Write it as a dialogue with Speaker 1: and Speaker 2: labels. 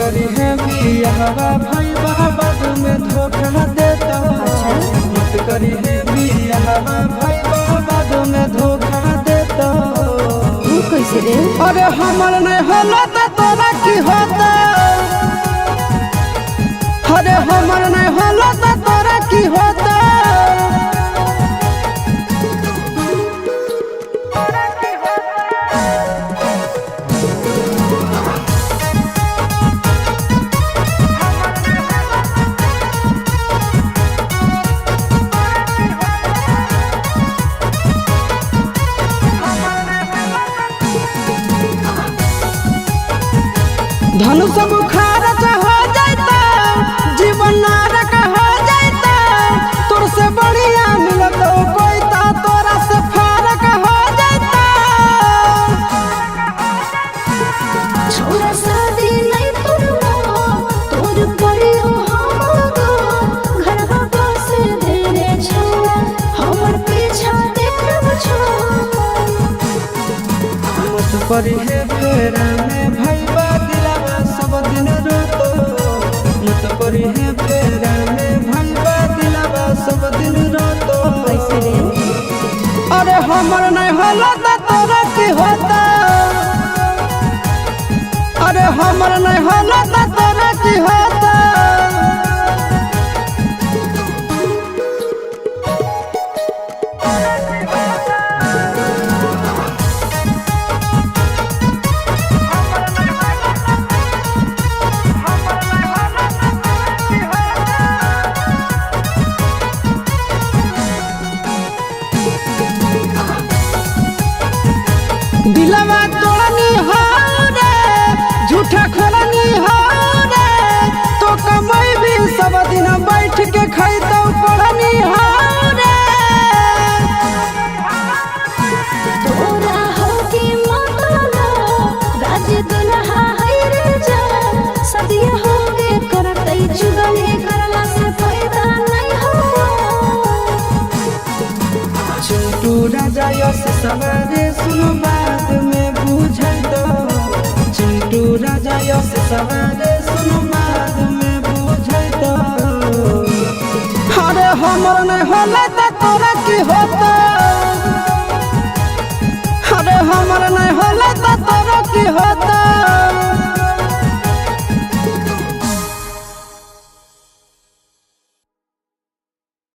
Speaker 1: करी है बियाहवा भाई बाद में धोखा देता। मत करी है बियाहवा भाई बाद में धोखा देता।
Speaker 2: कैसे रे?
Speaker 1: अरे हमर नहीं होला तो तोरा की होता। अरे हमर नहीं होला तो तोरा की होता। धनुष बुखार हो जाता, जीवन नरक हो जाता। तोर से बढ़िया मिलत कोई ता तोरा से फर्क हो जाता।
Speaker 2: छोरा शादी नहीं करना, तोर पड़ी हो हमको। घर बाबा से देने छोरा, हमर पीछा देखब छोरा।
Speaker 1: मत पड़ी है फेरा में भाई दिलावा सब दिन रोतो। मत पड़ी है फेरा में भाई दिलावा सब दिन रोतो।
Speaker 2: कैसे रे?
Speaker 1: अरे हमर नहीं होला तो तोरा की होता। अरे हमर नहीं होला तो तोरा की होता। दिलवा तोड़नी हो रे, झूठा खोलनी हो रे। तो कमाई भी सब दिन बैठ के खैतो पढ़नी हो रे।
Speaker 2: तोरा होगी मतला, राज दुल्हा है रे जा। सदिया होगे करतई जुगली, करला से फायदा नहीं हो।
Speaker 1: चिंटू राजा यस सवारे सुनो बाद में बुझै दो। चिंटू राजा यस सवारे सुनो बाद में बुझै दो। अरे हमर नहीं होला तो तोरा की होता।